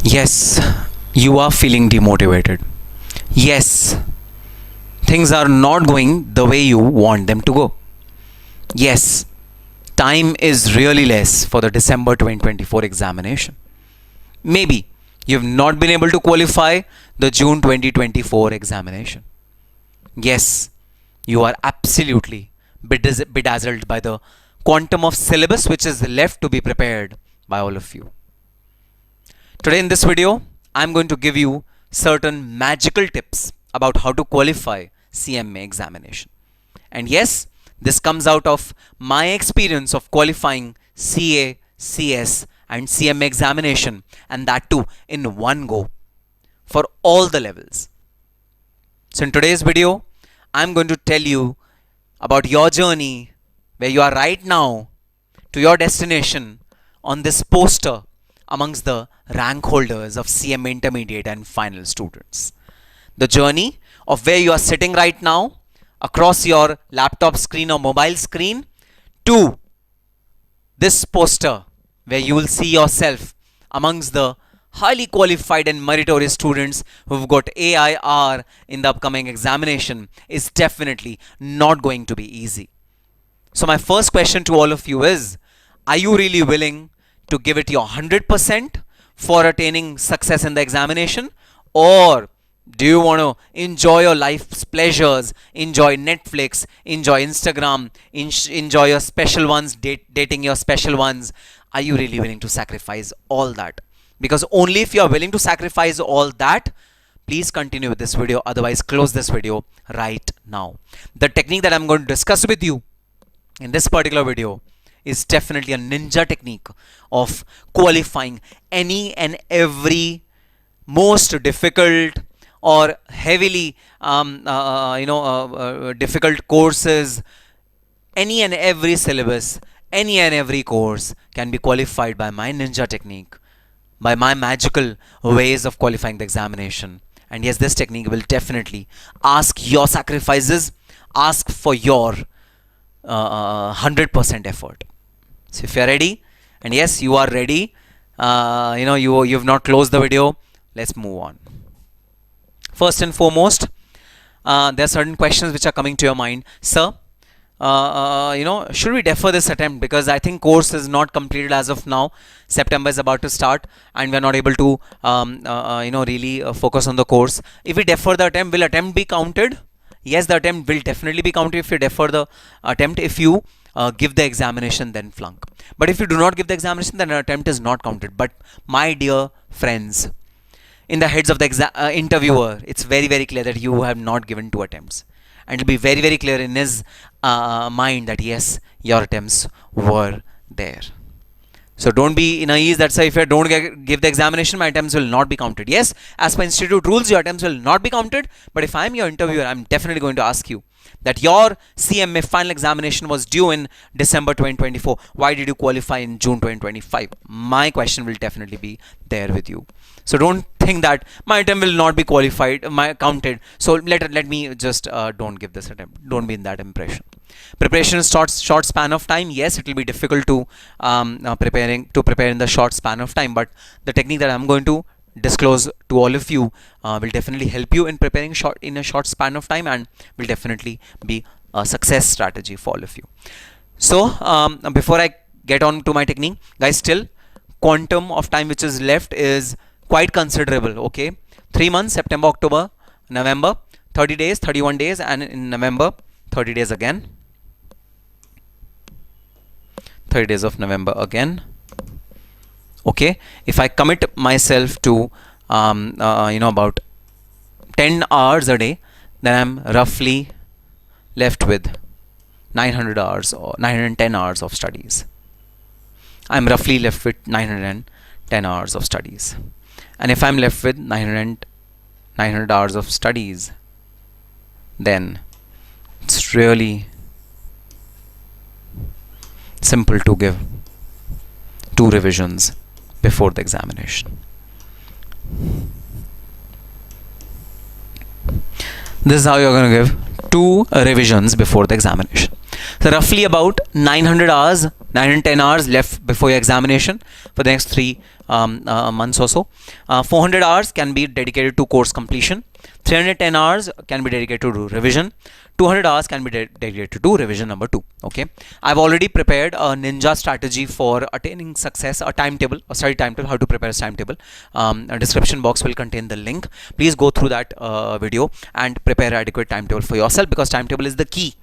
Yes, you are feeling demotivated. Yes, things are not going the way you want them to go. Yes, time is really less for the December 2024 examination. Maybe you've not been able to qualify the June 2024 examination. Yes, you are absolutely bedazzled by the quantum of syllabus which is left to be prepared by all of you. Today in this video, I'm going to give you certain magical tips about how to qualify CMA examination. And yes, this comes out of my experience of qualifying CA, CS and CMA examination, and that too in one go for all the levels. So in today's video, I'm going to tell you about your journey where you are right now to your destination on this poster amongst the rank holders of CMA Intermediate and Final students. The journey of where you are sitting right now across your laptop screen or mobile screen to this poster where you will see yourself amongst the highly qualified and meritorious students who've got AIR in the upcoming examination is definitely not going to be easy. So my first question to all of you is, are you really willing to give it your 100% for attaining success in the examination? Or do you want to enjoy your life's pleasures, enjoy Netflix, enjoy Instagram, enjoy your special ones, dating your special ones? Are you really willing to sacrifice all that? Because only if you are willing to sacrifice all that, please continue with this video. Otherwise, close this video right now. The technique that I'm going to discuss with you in this particular video is definitely a ninja technique of qualifying any and every most difficult or heavily difficult courses. Any and every syllabus, any and every course can be qualified by my ninja technique, by my magical ways of qualifying the examination. And yes, this technique will definitely ask your sacrifices, ask for your 100% effort. So if you are ready, and yes, you are ready, you've not closed the video, let's move on. First and foremost, there are certain questions which are coming to your mind. Sir, should we defer this attempt? Because I think course is not completed as of now. September is about to start and we are not able to really focus on the course. If we defer the attempt, will attempt be counted? Yes, the attempt will definitely be counted if you defer the attempt. If you give the examination, then flunk. But if you do not give the examination, then an attempt is not counted. But my dear friends, in the heads of the interviewer, it's very, very clear that you have not given 2 attempts. And it will be very, very clear in his mind that yes, your attempts were there. So don't be in a ease that say if I don't give the examination, my attempts will not be counted. Yes, as per institute rules, your attempts will not be counted. But if I'm your interviewer, I'm definitely going to ask you that your CMA final examination was due in December 2024. Why did you qualify in June 2025? My question will definitely be there with you. So don't think that my attempt will not be counted. So let me just don't give this attempt. Don't be in that impression. Preparation is short span of time. Yes, it will be difficult to prepare in the short span of time. But the technique that I'm going to disclose to all of you will definitely help you in preparing in a short span of time, and will definitely be a success strategy for all of you. So before I get on to my technique, guys, still quantum of time which is left is quite considerable. Okay, 3 months, September, October, November, 30 days, 31 days, and in November 30 days again, 30 days of November again. Okay, if I commit myself to about 10 hours a day, then I'm roughly left with 900 hours or 910 hours of studies. I'm roughly left with 910 hours of studies. And if I'm left with 900 hours of studies, then it's really simple to give 2 revisions before the examination. This is how you're going to give 2 revisions before the examination. So roughly about 900 hours 9 and 10 hours left before your examination for the next 3 months or so. 400 hours can be dedicated to course completion. 310 hours can be dedicated to revision. 200 hours can be dedicated to revision number 2. Okay, I've already prepared a ninja strategy for attaining success, a timetable, a study timetable, how to prepare a timetable. A description box will contain the link. Please go through that video and prepare adequate timetable for yourself, because timetable is the key.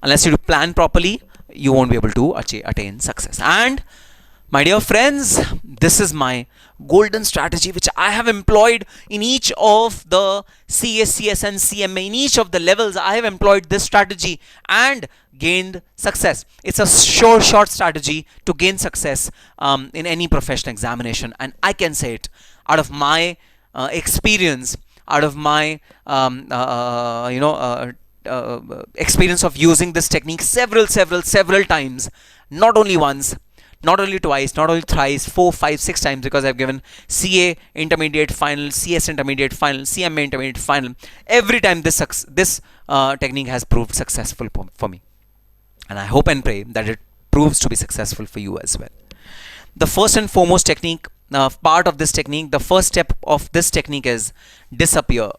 Unless you plan properly, you won't be able to attain success. And my dear friends, this is my golden strategy which I have employed in each of the CS, CS and CMA. In each of the levels, I have employed this strategy and gained success. It's a short strategy to gain success in any professional examination. And I can say it out of my experience, out of my experience of using this technique several times, not only once, not only twice, not only thrice, 4, 5, 6 times, because I've given CA Intermediate Final, CS Intermediate Final, CMA Intermediate Final. Every time this technique has proved successful for me, and I hope and pray that it proves to be successful for you as well. The first and foremost technique, part of this technique, the first step of this technique is disappear.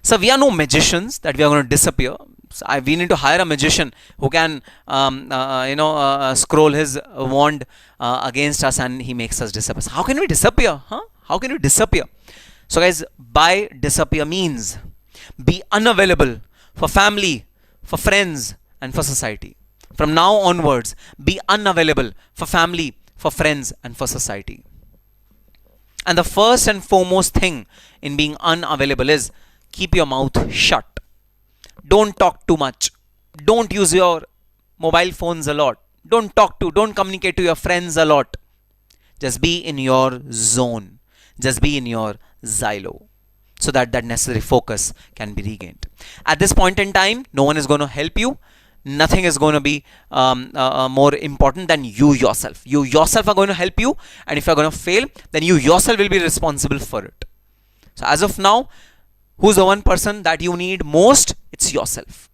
So we are no magicians that we are going to disappear. So we need to hire a magician who can scroll his wand against us and he makes us disappear. So how can we disappear? How can we disappear? So guys, by disappear means be unavailable for family, for friends and for society. From now onwards, be unavailable for family, for friends and for society. And the first and foremost thing in being unavailable is keep your mouth shut. Don't talk too much. Don't use your mobile phones a lot. Don't communicate to your friends a lot. Just be in your zone. Just be in your silo, so that that necessary focus can be regained. At this point in time, no one is going to help you. Nothing is going to be more important than you yourself. You yourself are going to help you, and if you are going to fail, then you yourself will be responsible for it. So as of now, who's the one person that you need most? It's yourself.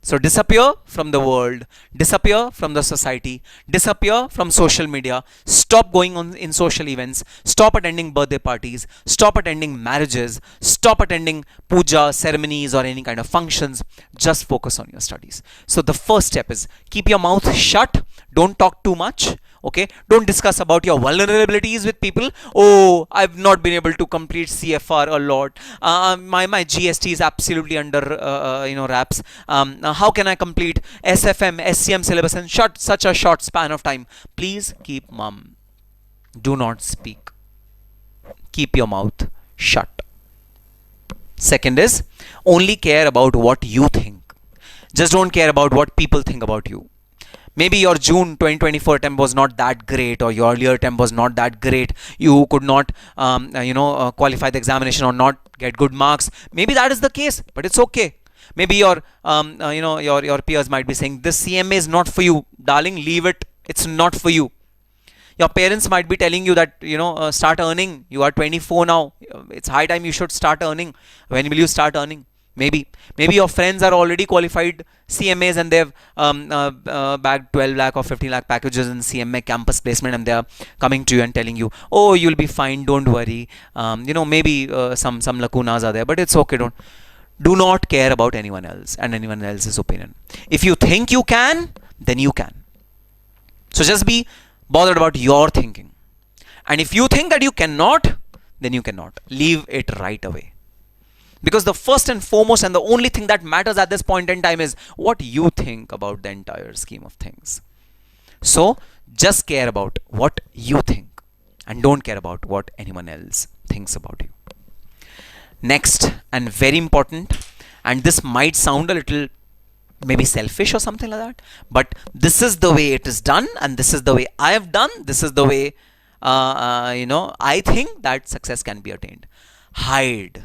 So disappear from the world, disappear from the society, disappear from social media, stop going on in social events, stop attending birthday parties, stop attending marriages, stop attending puja, ceremonies or any kind of functions. Just focus on your studies. So the first step is keep your mouth shut, don't talk too much. Okay, don't discuss about your vulnerabilities with people. Oh, I've not been able to complete CFR a lot. My GST is absolutely under wraps. How can I complete SFM, SCM syllabus in such a short span of time? Please keep mum. Do not speak. Keep your mouth shut. Second is only care about what you think. Just don't care about what people think about you. Maybe your June 2024 attempt was not that great, or your earlier attempt was not that great. You could not, qualify the examination or not get good marks. Maybe that is the case, but it's okay. Maybe your peers might be saying, this CMA is not for you, darling. Leave it. It's not for you. Your parents might be telling you that, start earning. You are 24 now. It's high time you should start earning. When will you start earning? Maybe your friends are already qualified CMAs and they've bagged 12 lakh or 15 lakh packages in CMA campus placement, and they are coming to you and telling you, oh, you'll be fine, don't worry. Maybe some lacunas are there, but it's okay. Do not care about anyone else and anyone else's opinion. If you think you can, then you can. So just be bothered about your thinking. And if you think that you cannot, then you cannot. Leave it right away. Because the first and foremost and the only thing that matters at this point in time is what you think about the entire scheme of things. So just care about what you think and don't care about what anyone else thinks about you. Next, and very important, and this might sound a little maybe selfish or something like that, but this is the way it is done, and this is the way I have done. This is the way I think that success can be attained. Hide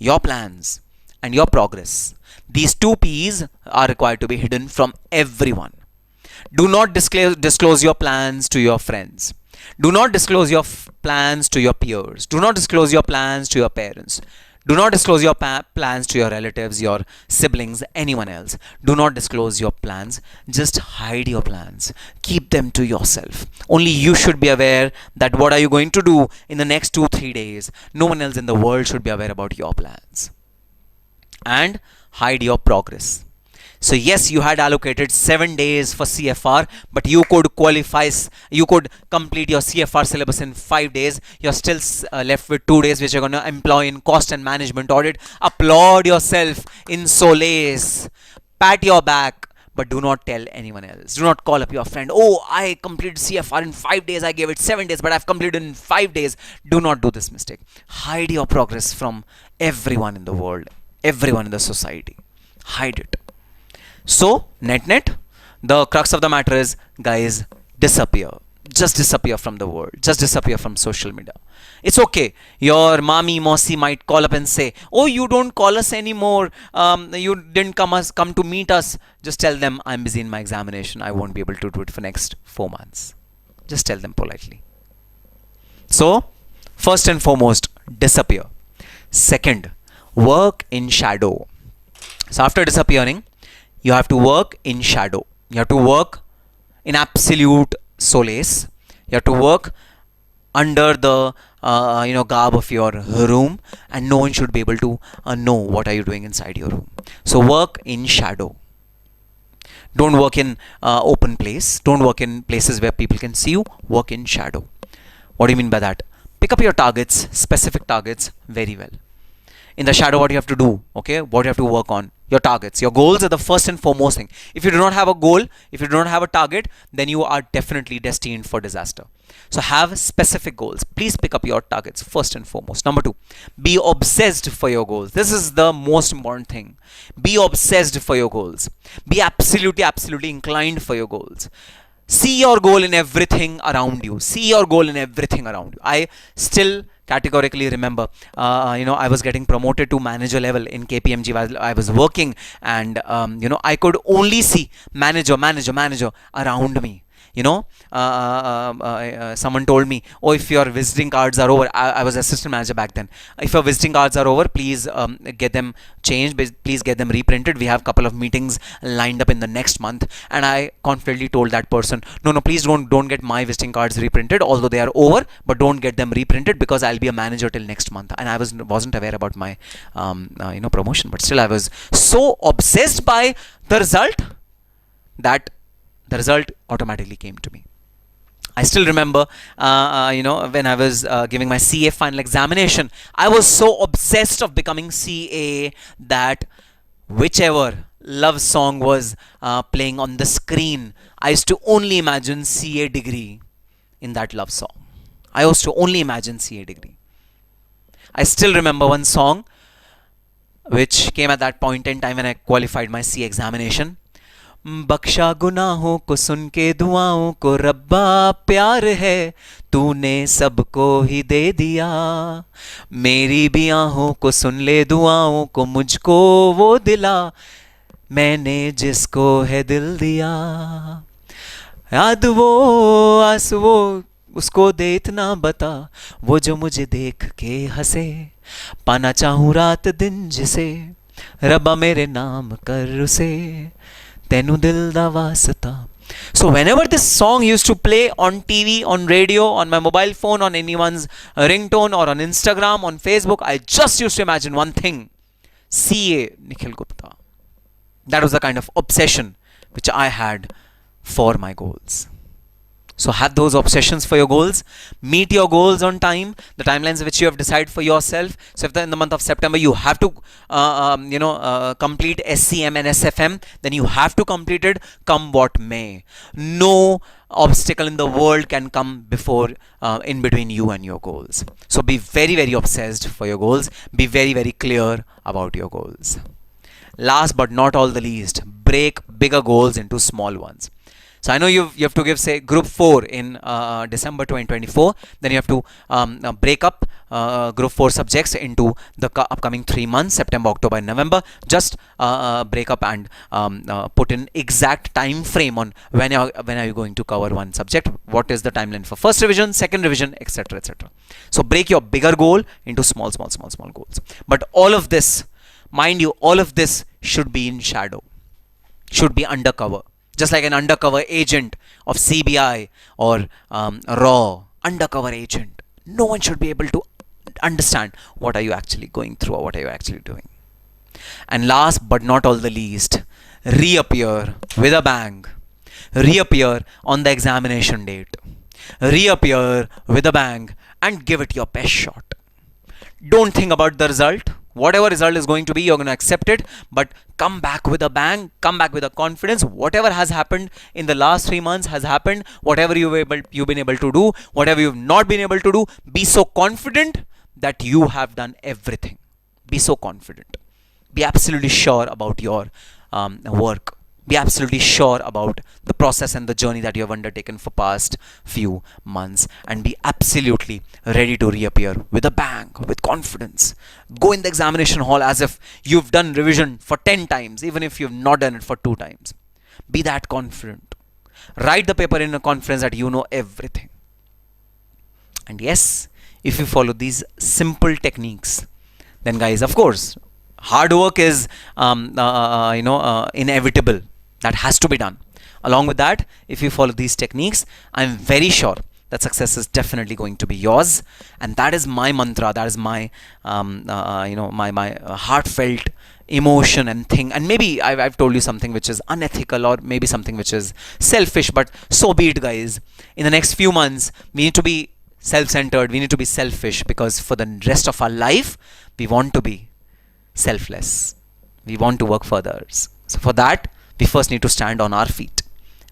your plans and your progress. These two P's are required to be hidden from everyone. Do not disclose your plans to your friends. Do not disclose your plans to your peers. Do not disclose your plans to your parents. Do not disclose your plans to your relatives, your siblings, anyone else. Do not disclose your plans. Just hide your plans. Keep them to yourself. Only you should be aware that what are you going to do in the next 2-3 days. No one else in the world should be aware about your plans. And hide your progress. So yes, you had allocated 7 days for CFR, but you could qualify, you could complete your CFR syllabus in 5 days. You're still left with 2 days, which you're going to employ in cost and management audit. Applaud yourself in solace. Pat your back, but do not tell anyone else. Do not call up your friend. Oh, I completed CFR in 5 days. I gave it 7 days, but I've completed in 5 days. Do not do this mistake. Hide your progress from everyone in the world, everyone in the society. Hide it. So, net, the crux of the matter is, guys, disappear. Just disappear from the world. Just disappear from social media. It's okay. Your mommy, mossy might call up and say, oh, you don't call us anymore. You didn't come to meet us. Just tell them, I'm busy in my examination. I won't be able to do it for next 4 months. Just tell them politely. So, first and foremost, disappear. Second, work in shadow. So, after disappearing, you have to work in shadow. You have to work in absolute solace. You have to work under the garb of your room, and no one should be able to know what are you doing inside your room. So work in shadow. Don't work in open place. Don't work in places where people can see you. Work in shadow. What do you mean by that? Pick up your targets, specific targets, very well. In the shadow, what you have to do, okay? What you have to work on? Your targets. Your goals are the first and foremost thing. If you do not have a goal, if you do not have a target, then you are definitely destined for disaster. So have specific goals. Please pick up your targets first and foremost. Number 2, be obsessed for your goals. This is the most important thing. Be obsessed for your goals. Be absolutely inclined for your goals. See your goal in everything around you. See your goal in everything around you. I still categorically remember, I was getting promoted to manager level in KPMG while I was working, and I could only see manager around me. Someone told me, oh, if your visiting cards are over, I was assistant manager back then. If your visiting cards are over, please get them changed, please get them reprinted. We have a couple of meetings lined up in the next month. And I confidently told that person, no, please don't get my visiting cards reprinted, although they are over, but don't get them reprinted because I'll be a manager till next month. And I wasn't aware about my promotion, but still I was so obsessed by the result that the result automatically came to me. I still remember, when I was giving my CA final examination, I was so obsessed of becoming CA that whichever love song was playing on the screen, I used to only imagine CA degree in that love song. I used to only imagine CA degree. I still remember one song which came at that point in time when I qualified my CA examination. बख्शा गुनाहों को सुन के दुआओं को रब्बा प्यार है तूने सबको ही दे दिया मेरी भी आहों को सुन ले दुआओं को मुझको वो दिला मैंने जिसको है दिल दिया याद वो आस वो उसको दे इतना बता वो जो मुझे देख के हंसे पाना चाहूँ रात दिन जिसे रब्बा मेरे नाम कर उसे Tenu dil da vasata. So whenever this song used to play on TV, on radio, on my mobile phone, on anyone's ringtone, or on Instagram, on Facebook, I just used to imagine one thing. CA Nikkhil Gupta. That was the kind of obsession which I had for my goals. So have those obsessions for your goals. Meet your goals on time, the timelines which you have decided for yourself. So if in the month of September you have to complete SCM and SFM, then you have to complete it come what may. No obstacle in the world can come before in between you and your goals. So be very obsessed for your goals. Be very clear about your goals. Last but not all the least, break bigger goals into small ones. So I know you have to give, say, group 4 in December 2024. Then you have to break up group 4 subjects into the upcoming 3 months, September, October and November. Just break up and put in exact time frame on when are you going to cover one subject, what is the timeline for first revision, second revision, etc, etc. So break your bigger goal into small goals. But all of this, mind you, all of this should be in shadow, should be undercover, just like an undercover agent of CBI or RAW, undercover agent. No one should be able to understand what are you actually going through or what are you actually doing. And last but not all the least, reappear with a bang. Reappear on the examination date. Reappear with a bang and give it your best shot. Don't think about the result. Whatever result is going to be, you're going to accept it, but come back with a bang, come back with a confidence. Whatever has happened in the last 3 months has happened. Whatever you've been able to do, whatever you've not been able to do, be so confident that you have done everything. Be so confident. Be absolutely sure about your work. Be absolutely sure about the process and the journey that you have undertaken for past few months, and be absolutely ready to reappear with a bang, with confidence. Go in the examination hall as if you've done revision for 10 times, even if you've not done it for 2 times. Be that confident. Write the paper in a confidence that you know everything. And yes, if you follow these simple techniques, then guys, of course, hard work is inevitable. That has to be done. Along with that, if you follow these techniques, I'm very sure that success is definitely going to be yours. And that is my mantra. That is my my heartfelt emotion and thing. And maybe I've told you something which is unethical, or maybe something which is selfish, but so be it, guys. In the next few months, we need to be self-centered. We need to be selfish, because for the rest of our life, we want to be selfless. We want to work for others. So for that, we first need to stand on our feet.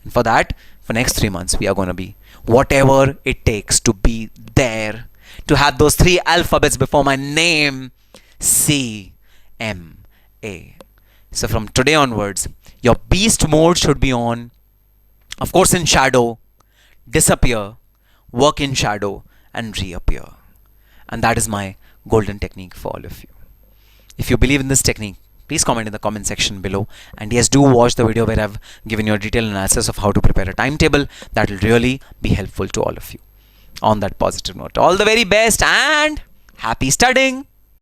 And for that, for next 3 months, we are going to be whatever it takes to be there, to have those 3 alphabets before my name, CMA. So from today onwards, your beast mode should be on. Of course, in shadow, disappear, work in shadow, and reappear. And that is my golden technique for all of you. If you believe in this technique, please comment in the comment section below. And yes, do watch the video where I've given you a detailed analysis of how to prepare a timetable. That will really be helpful to all of you. On that positive note, all the very best and happy studying.